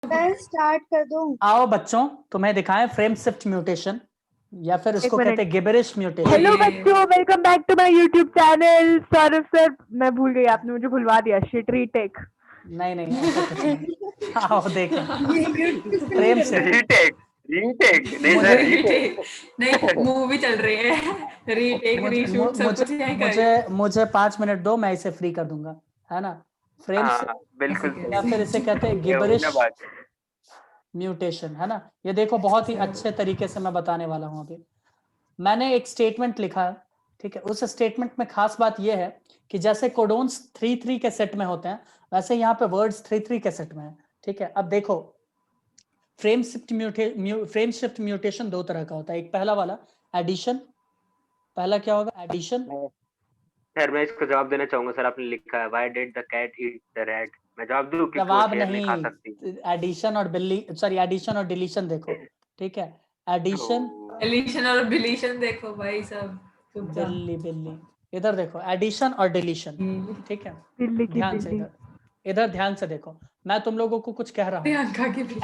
मैं स्टार्ट कर दूं? आओ बच्चों, तुम्हें दिखाएं फ्रेम शिफ्ट म्यूटेशन, या फिर इसको कहते हैं गिबरिश म्यूटेशन। हेलो बच्चों, welcome back to my YouTube channel. Saurabh sir, मैं भूल गई, आपने मुझे भुलवा दिया। Shit, retake. नहीं ऐसा कुछ नहीं। आओ देखें फ्रेम ये शिफ्ट। रीटेक नहीं, मूवी चल रही है, रीटेक रीशूट सब कुछ यही कर। मुझे 5 मिनट दो, मैं इसे फ्री कर दूंगा, है ना। फ्रेम बिल्कुल, या फिर इसे कहते हैं गिबरिश म्यूटेशन, है ना। ये देखो बहुत ही अच्छे तरीके से मैं बताने वाला हूं। अभी मैंने एक स्टेटमेंट लिखा है, ठीक है। उस स्टेटमेंट में खास बात यह है कि जैसे कोडोन्स 3-3 के सेट में होते हैं, वैसे यहाँ पे वर्ड्स 3-3 के सेट में है, ठीक है। अब देखो फ्रेम शिफ्ट म्यूटेशन दो तरह का होता है। एक पहला वाला एडिशन। पहला क्या होगा? एडिशन। सर मैं इसको जवाब देना चाहूंगा। सर आपने लिखा है why did the cat eat the rat. मैं जवाब दूं कि जवाब शेर नहीं खा सकती? एडिशन और एडिशन और डिलीशन देखो, ठीक है। एडिशन और डिलीशन देखो भाई सब। बिल्ली इधर देखो, एडिशन और डिलीशन, ठीक है। ध्यान से इधर ध्यान से देखो, मैं तुम लोगों को कुछ कह रहा हूँ।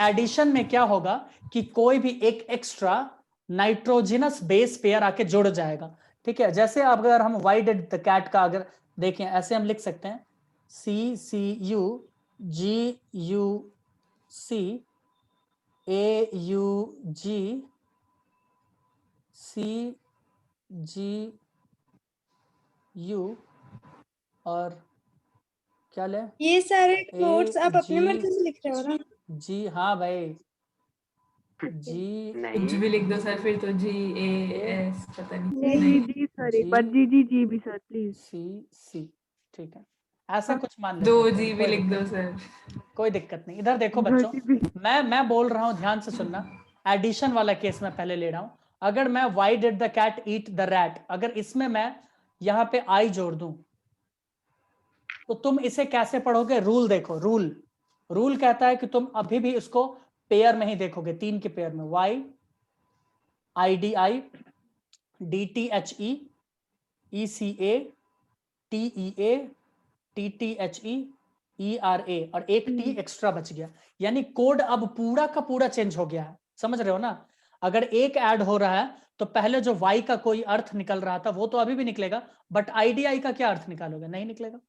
एडिशन में क्या होगा कि कोई भी एक एक्स्ट्रा नाइट्रोजनस बेस पेयर आके जुड़ जाएगा, ठीक है। जैसे अगर हम व्हाई डिड द कैट का अगर देखें, ऐसे हम लिख सकते हैं CUGUCAUCGU और क्या ले? ये सारे कोड्स आप अपने मर्जी से लिख रहे हो ना? जी हाँ भाई, जी कुछ भी लिख दो सर, फिर तो GAS पता नहीं। जी सर, एक बार जी भी सर प्लीज। C, ठीक है। ऐसा कुछ मान लेते 2 G भी लिख दो सर, कोई दिक्कत नहीं। इधर देखो बच्चों, मैं बोल रहा हूं, ध्यान से सुनना। एडिशन वाला केस मैं पहले ले रहा हूं। अगर मैं why did the cat eat the rat, अगर इसमें मैं यहां पे आई जोड़ दूं, तो तुम इसे कैसे पढ़ोगे? रूल देखो, रूल कहता है कि तुम अभी भी इसको पेयर में ही देखोगे, 3 के पेयर में। YIDI DTHE ECA TEA TTHE ERA और एक टी एक्स्ट्रा बच गया, यानी कोड अब पूरा का पूरा चेंज हो गया है। समझ रहे हो ना? अगर एक ऐड हो रहा है तो पहले जो Y का कोई अर्थ निकल रहा था वो तो अभी भी निकलेगा, बट IDI का क्या अर्थ निकालोगे? नहीं निकलेगा।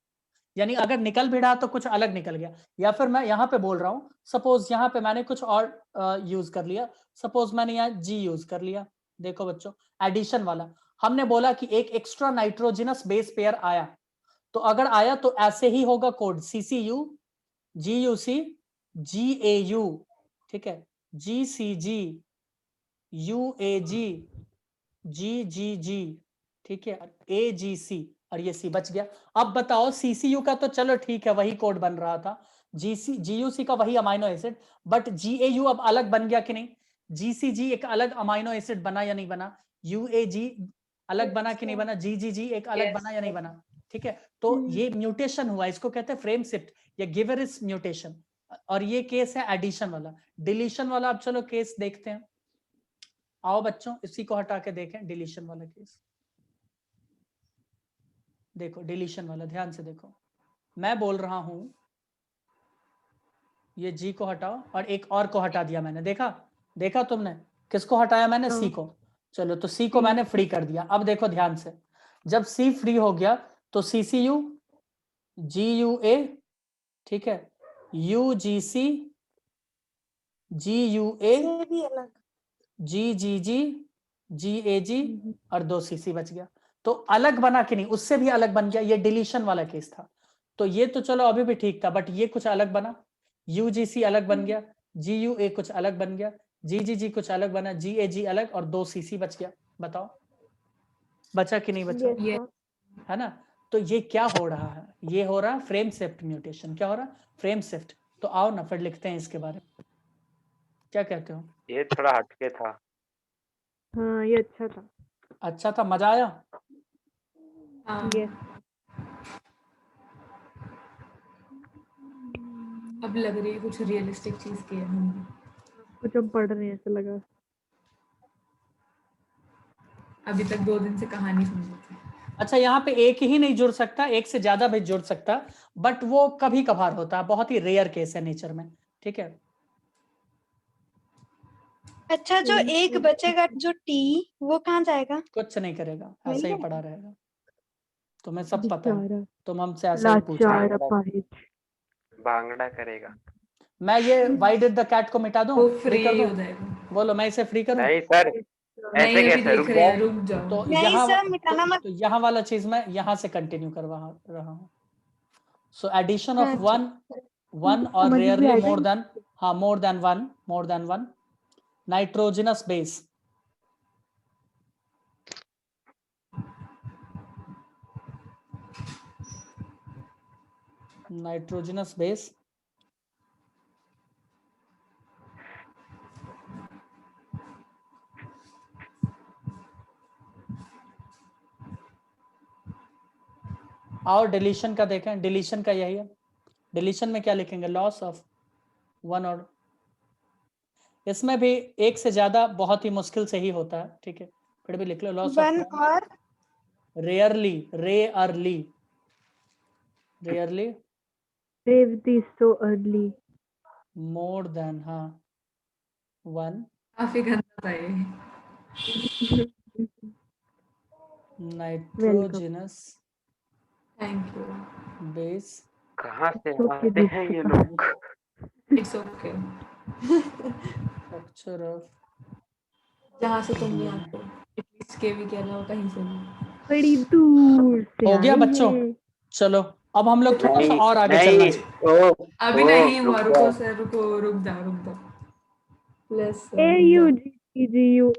यानी अगर निकल भी रहा तो कुछ अलग निकल गया। या फिर मैं यहां पे बोल रहा हूं, सपोज यहां पे मैंने कुछ और यूज कर लिया। सपोज मैंने यहाँ G यूज कर लिया। देखो बच्चों, एडिशन वाला हमने बोला कि एक एक्स्ट्रा नाइट्रोजनस बेस पेयर आया, तो अगर आया तो ऐसे ही होगा कोड CCU GUC GAU, ठीक है, GCG UAG GGG, ठीक है, AGC और ये C बच गया। अब बताओ CCU का तो चलो ठीक है, वही कोड बन रहा था। GUC का वही अमाइनो एसिड, बट GAU अब अलग बन गया कि नहीं? GCG एक अलग अमाइनो एसिड बना या नहीं बना? UAG अलग बना कि नहीं बना? GGG एक अलग बना या नहीं बना? ठीक है, तो ये म्यूटेशन हुआ, इसको कहते हैं फ्रेम शिफ्ट या गिबरिश म्यूटेशन। और ये केस है एडिशन वाला। डिलीशन वाला अब चलो केस देखते हैं। आओ बच्चों, इसी को हटा के देखें डिलीशन वाला केस। देखो डिलीशन वाला, ध्यान से देखो, मैं बोल रहा हूं ये G को हटाओ और एक और को हटा दिया मैंने। देखा तुमने? किसको हटाया मैंने? C को। चलो तो C को मैंने फ्री कर दिया। अब देखो ध्यान से, जब C फ्री हो गया तो CCU GUA, ठीक है, UGC GUA GGG GAG और 2 CC बच गया। तो अलग बना कि नहीं? उससे भी अलग बन गया। ये डिलीशन वाला केस था। तो ये तो चलो अभी भी ठीक था, बट ये कुछ अलग बना। UGC अलग बन गया, GUA कुछ अलग बन गया, GGG कुछ अलग बना, GAG अलग और 2 CC बच गया। बताओ बचा कि नहीं बचा? है ना? तो ये क्या हो रहा है? ये हो रहा है फ्रेम शिफ्ट म्यूटेशन। क्या हो रहा है? Frame shift. तो आओ ना फिर लिखते हैं इसके बारे में, क्या कहते हो? ये थोड़ा हटके था। हाँ, ये अच्छा था। अच्छा था, मजा आया? अब लग रही है कुछ रियलिस्टिक चीज की है। कुछ हम पढ़ रहे हैं ऐसा लगा। अभी तक 2 दिन से कहानी सुन रही थी। अच्छा, यहाँ पे एक ही नहीं जुड़ सकता, एक से ज्यादा भी जुड़ सकता, बट वो कभी कभार होता है, बहुत ही रेयर केस है नेचर में, ठीक है। अच्छा जो एक बचेगा जो टी वो कहाँ जाएगा? कुछ नहीं करेगा, वही ऐसा ही है? पड़ा रहेगा। तुम्हें सब पता है, बेचारा तुम हमसे ऐसा ही पूछ रहे हो। लाचार अपाहिज। भांगड़ा करेगा। मैं ये व्हाई डिड द कैट को मिटा दूं, वो फ्री कर फ्री दूं? हो जाएगा। बोलो मैं इसे फ्री करूं? नहीं सर, नहीं ऐसे अभी कैसे, लिख रुक रहे हैं, जाओ। रुक जाओ। तो नहीं यहाँ सर मिटाना मत। तो यहाँ वाला चीज मैं यहाँ से कंटिन्यू करवा रहा हूँ। सो एडिशन ऑफ अच्छा वन और समझ भी रेयरली आएगा मोर देन, हाँ more than one nitrogenous base. Nitrogenous base और डिलीशन का देखें, डिलीशन का यही है। डिलीशन में क्या लिखेंगे? लॉस ऑफ वन, और इसमें भी एक से ज्यादा बहुत ही मुश्किल से ही होता है, ठीक है, फिर भी लिख लो लॉस ऑफ वन और rarely, rarely Revati so early. More than, हाँ वन काफी गंदा था ये। Nitrogenous thank you. बेस कहाँ से तो आते के हैं ये दूसरे लोग? It's okay. स्ट्रक्चर ऑफ जहाँ से तुम नहीं आते, एटलीस्ट केवी के अलावा कहीं से भी। बड़ी दूर से हो गया आई बच्चों? है। चलो अब हम लोग थोड़ा सा नहीं और आगे नहीं, चलना चाहिए। ओ अभी ओ, नहीं हुआ, रुक रुको जाओ। सर, रुक जाओ। Plus AUGGUAGG।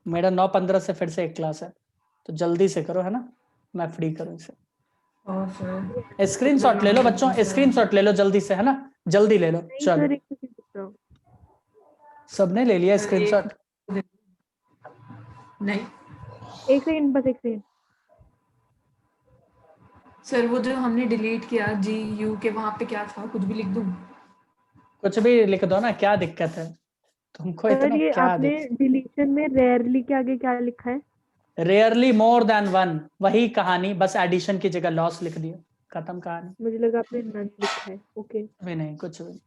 मेरा 9:15 से फिर से एक क्लास है, तो जल्दी से करो, है ना, मैं फ्री करूँ इसे। और सर स्क्रीनशॉट ले लो बच्चों, स्क्रीनशॉट ले लो जल्दी से, है ना, जल्दी ले लो। नहीं चलो सर एक सेकंड रुक जाओ। सबने ले लिया सर, स्क्रीनशॉट? नहीं एक सेकंड, बस एक सेकंड। सर, वो जो हमने डिलीट किया GU के, वहां पे क्या था? कुछ भी लिख दूं? कुछ भी लिख दो ना, क्या दिक्कत है तुमको, सर इतना ये क्या आपने डिलीशन में रेयरली के आगे क्या लिखा है? रेयरली मोर देन वन, वही कहानी, बस एडिशन की जगह लॉस लिख दिया, खत्म कहानी। मुझे लगा आपने नन लिखा है। ओके भी नहीं, कुछ भी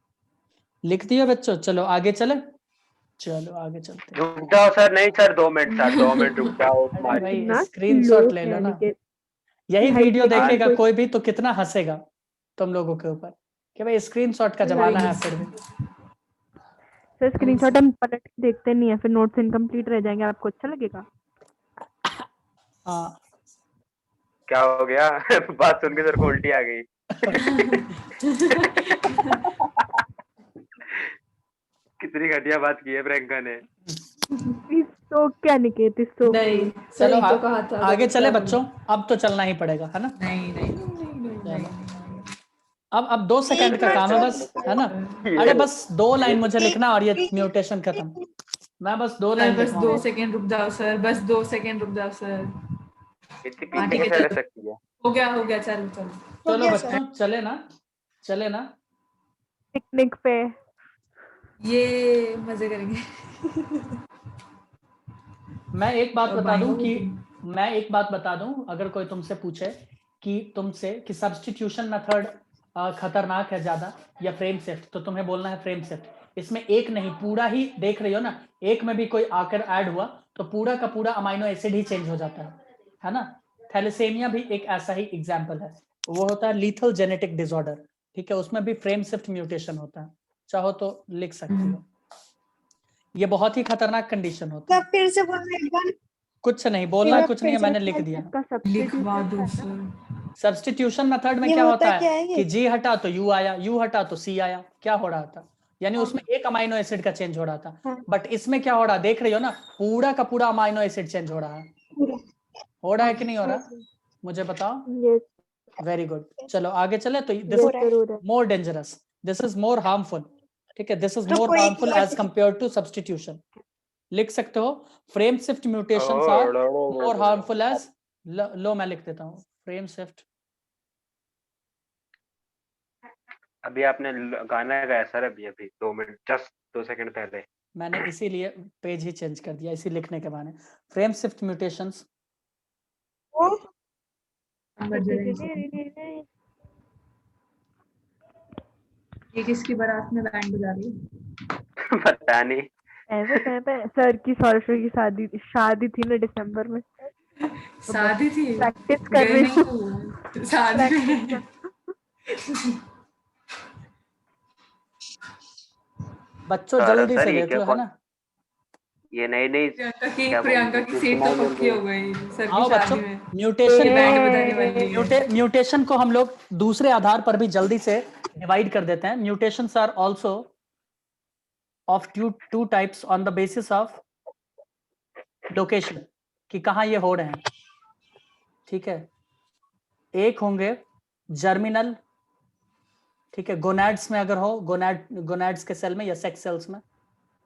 लिख दिया बच्चों। चलो आगे चले, चलो आगे चलते हैं। रुक जाओ सर, नहीं सर, 2 मिनट सर, 2 मिनट रुक जाओ। अरे तुम्हारी भाई इतना स्क्रीनशॉट स्लो ले है लो ना, अनिकेत। यही हाइट वीडियो देखने देखेगा कोई कोई भी तो कितना हंसेगा तुम लोगों के ऊपर कि भाई स्क्रीनशॉट का जमाना है। फिर भी सर स्क्रीनशॉट हम पलट के देखते नहीं है, फिर नोट्स इनकम्प्लीट रह जाएंगे, आपको अच्छा लगेगा? हाँ क्या हो गया? बात सुन के सर को उल्टी आ गई। कितनी घटिया बात की है प्रियंका ने। तो क्या निकेत, तो नहीं, चलो सही तो कहा था। आगे चले बच्चों, अब तो चलना ही पड़ेगा, है ना। नहीं। अब 2 सेकंड का काम है बस, है ना। अरे बस 2 लाइन मुझे लिखना और ये म्यूटेशन खत्म। मैं बस 2 सर लाइन बस 2 लिखवाऊंगा। सेकंड रुक जाओ सर, बस 2 सेकंड रुक जाओ सर। इतनी हाँ, पीछे ठीक है, कैसे रह चलो। सकती है? हो गया, चलो। हो चलो गया सर। बच्चों, चले ना। पिकनिक पे ये मजे करेंगे। मैं एक बात अब बता दूं आएगा कि वो मैं एक बात बता दूं, अगर कोई तुमसे पूछे कि सब्स्टिट्यूशन मेथड खतरनाक है ज्यादा या फ्रेम शिफ्ट, तो तुम्हें बोलना है फ्रेम शिफ्ट। इसमें एक नहीं, पूरा ही देख रही हो ना, एक में भी कोई आकर ऐड हुआ तो पूरा का पूरा अमाइनो एसिड ही चेंज हो जाता है ना। थैलेसेमिया भी एक ऐसा ही एग्जाम्पल है, वो होता है लीथल जेनेटिक डिसऑर्डर, ठीक है, उसमें भी फ्रेम शिफ्ट म्यूटेशन होता है, चाहो तो लिख सकती हो। ये बहुत ही खतरनाक कंडीशन होता है। सब फिर से बोलना एक बार। कुछ नहीं बोलना, फिर कुछ नहीं है, से मैंने लिख दिया। इसका लिखवा दो सब्स्टिट्यूशन सर। सब्स्टिट्यूशन मेथड में ये क्या होता क्या है है ये? कि जी हटा तो यू आया, यू हटा तो सी आया, क्या हो रहा था, यानी हाँ। उसमें एक अमाइनो एसिड का चेंज हो रहा था। हाँ। बट इसमें क्या हो रहा है, देख रही हो ना, पूरा का पूरा अमाइनो एसिड चेंज हो रहा है। हो रहा है कि नहीं हो रहा, मुझे बताओ। Yes very good. चलो आगे चले, तो यस दिस हो रहा है। जरूर है। More dangerous, this is more harmful, ठीक है, दिस इज तो मोर कोई harmful as compare to substitution. लिख सकते हो frame shift mutations are more harmful as, लो मैं लिख देता हूँ फ्रेम शिफ्ट। अभी आपने गाना गाया सर, अभी 2 मिनट, जस्ट 2 सेकंड पहले। मैंने इसीलिए पेज ही चेंज कर दिया, इसी लिखने के बाद फ्रेम शिफ्ट म्यूटेशंस ये किसकी बारात में बैंड बजा रही है? पता नहीं। ऐसे सर की सौरश्री की शादी थी ना दिसंबर में, शादी थी, प्रैक्टिस कर गए रही नहीं हूँ। तो शादी में। बच्चों सौरभ जल्दी सर से ये देख क्या लो, है ना। ये नई नई प्रियंका की सीट तो पक्की हो गई सर की आओ बच्चों, शादी में। म्यूटेशन ये बैंड बजाने वाली है। म्यूटेशन को हम लोग दूसरे आधार पर भी जल्दी से डिवाइड कर देते हैं। Mutations are also of two types on the basis of location, कि कहाँ ये हो रहे हैं। ठीक है, एक होंगे जर्मिनल, ठीक है, गोनाड्स में अगर हो, गोनाड्स के सेल में या सेक्स सेल्स में।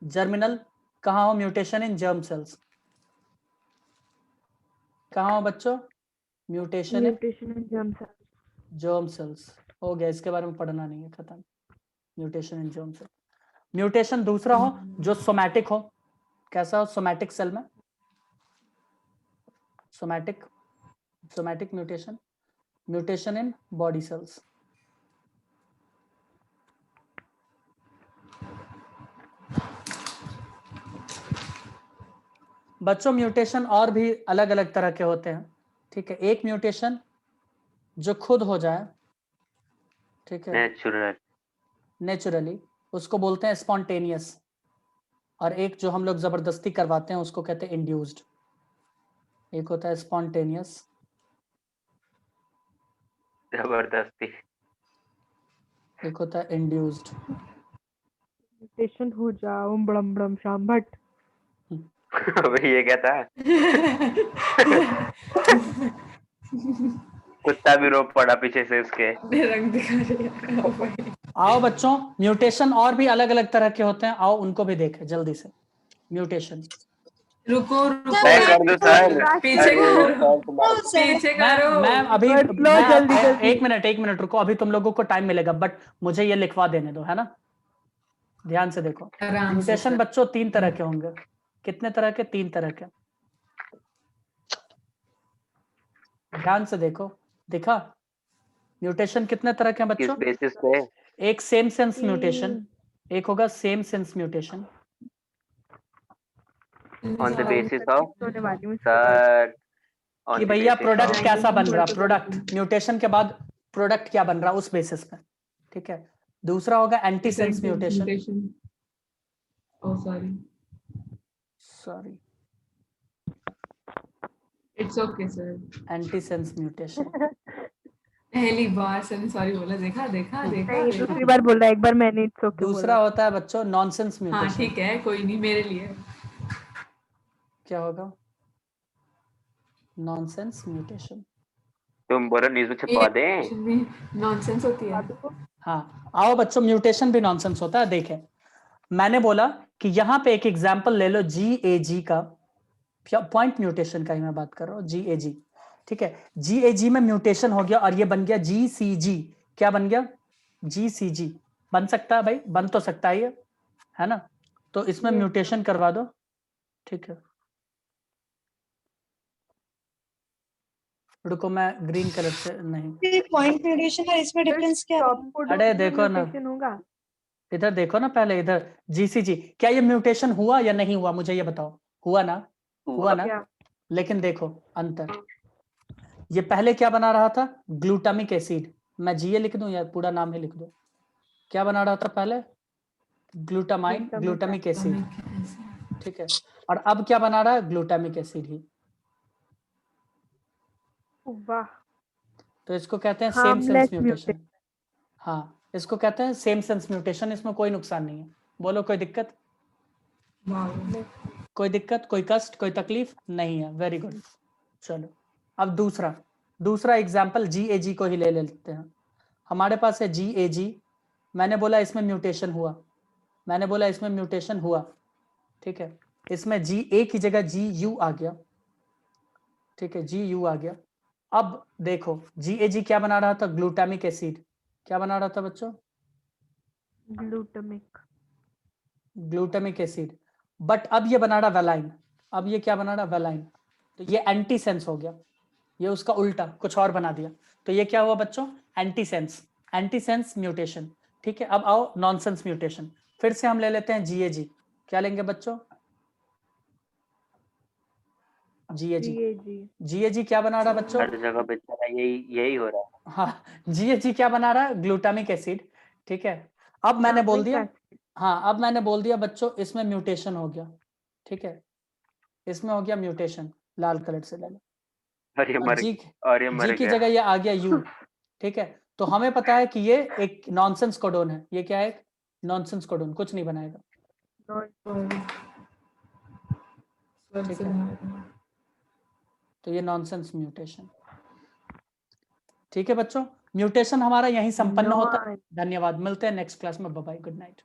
जर्मिनल कहाँ हो? Mutation in germ cells. कहाँ हो बच्चों? Mutation in germ cells. हो गया, इसके बारे में पढ़ना नहीं है, खत्म। Mutation in germ cell. Mutation दूसरा हो जो सोमैटिक हो। कैसा हो? सोमैटिक सेल में, somatic mutation. Mutation in body cells. बच्चों म्यूटेशन और भी अलग अलग तरह के होते हैं। ठीक है, एक म्यूटेशन जो खुद हो जाए, ठीक है, नेचुरली, उसको बोलते हैं स्पॉन्टेनियस। और एक जो हम लोग जबरदस्ती करवाते हैं उसको कहते हैं इंड्यूस्ड। एक होता है स्पॉन्टेनियस, जबरदस्ती। एक होता है इंड्यूस्ड। म्यूटेशन हो जाओ बड़म बड़म शाम भट्ट। अबे ये क्या था? कुत्ता भी रो पड़ा पीछे से उसके। रंग दिखा रही है। आओ बच्चों, म्यूटेशन और भी अलग अलग तरह के होते हैं, आओ उनको भी देखें जल्दी से। म्यूटेशन, रुको तय कर दो सर। पीछे करो, पीछे करो। मैं अभी जल्दी जल्दी। एक मिनट रुको, अभी तुम लोगों को टाइम मिलेगा, बट मुझे ये लिखवा देने दो, है ना। ध्यान से देखो, आराम से म्यूटेशन सर। बच्चों 3 तरह के होंगे। कितने तरह के? 3 तरह के। ध्यान से देखो, दिखा? म्यूटेशन कितने तरह के हैं किस बच्चों? बेसिस पे? एक सेम सेंस म्यूटेशन, एक होगा same sense mutation. On the basis of होने वाली हूँ। सर, कि भैया प्रोडक्ट कैसा बन रहा, प्रोडक्ट म्यूटेशन के बाद प्रोडक्ट क्या बन रहा उस बेसिस पे। ठीक है, दूसरा होगा anti sense mutation. Oh sorry, it's okay sir. Anti sense mutation. पहली बार सर सॉरी बोला, देखा देखा देखा। दूसरी बार बोल रहा है, एक बार मैंने इट्स ओके दूसरा होता है बच्चों नॉनसेंस हाँ म्यूटेशन। ठीक है, कोई नहीं, मेरे लिए। क्या होगा? Nonsense mutation. तुम बोलो न्यूज़ में छपवा दे। नॉनसेंस होती है। हाँ, आओ बच्चों, म्यूटेशन भी नॉनसेंस होता है। देखें, मैंने बोला कि यहाँ पे एक एग्जाम्पल ले लो, GAG का, पॉइंट म्यूटेशन का ही मैं बात कर रहा हूँ, GAG। ठीक है, GAG में म्यूटेशन हो गया और ये बन गया GCG। क्या बन गया? GCG बन सकता है भाई, बन तो सकता है ये, है ना। तो इसमें म्यूटेशन करवा दो। ठीक है, रुको मैं ग्रीन कलर से नहीं, पॉइंट म्यूटेशन और इसमें डिफरेंस क्या है? अरे देखो ना, होगा। इधर देखो ना पहले, इधर GCG। क्या ये म्यूटेशन हुआ या नहीं हुआ? मुझे ये बताओ। हुआ ना? हुआ ना? लेकिन देखो अंतर, ये पहले क्या बना रहा था? Glutamic acid. मैं GA लिख दूं या पूरा नाम ही लिख दूं? क्या बना रहा था पहले? Glutamic acid. ठीक है, और अब क्या बना रहा है? ग्लूटामिक एसिड ही। वाह, तो इसको कहते हैं सेम सेंस म्यूटेशन। हाँ, इसको कहते हैं सेम सेंस म्यूटेशन। इसमें कोई नुकसान नहीं है। बोलो कोई दिक्कत? कोई दिक्कत, कोई कष्ट, कोई तकलीफ नहीं है। Very good. चलो अब दूसरा एग्जाम्पल GAG को ही ले लेते हैं। हमारे पास है GAG। मैंने बोला इसमें म्यूटेशन हुआ, ठीक है। इसमें GA की जगह GU आ गया। ठीक है, GU आ गया। अब देखो GAG क्या बना रहा था? Glutamic acid. क्या बना रहा था बच्चों? Glutamic acid. बट अब ये बना रहा वेलाइन। अब ये क्या बना रहा? वेलाइन। तो ये एंटी सेंस हो गया, ये उसका उल्टा कुछ और बना दिया। तो ये क्या हुआ बच्चों? Anti sense mutation. ठीक है, अब आओ नॉनसेंस म्यूटेशन। फिर से हम ले लेते हैं GAG। क्या लेंगे बच्चों? GAG। GAG क्या बना रहा है बच्चों? हर जगह पे चला यही हो रहा है। हाँ, GAG क्या बना रहा है? Glutamic acid. ठीक है, अब मैंने बोल दिया, हाँ अब मैंने बोल दिया बच्चों इसमें म्यूटेशन हो गया। ठीक है, इसमें हो गया म्यूटेशन, लाल कलर से ले लो। और ये मर जी की गया। जगह ये आ गया U। ठीक है, तो हमें पता है कि ये एक नॉनसेंस कोडोन है। ये क्या है? एक नॉनसेंस कोडोन, कुछ नहीं बनाएगा। ठीक है, तो ये नॉनसेंस म्यूटेशन। ठीक है बच्चों, म्यूटेशन हमारा यहीं संपन्न होता है। धन्यवाद, मिलते हैं नेक्स्ट क्लास में। Bye bye, good night.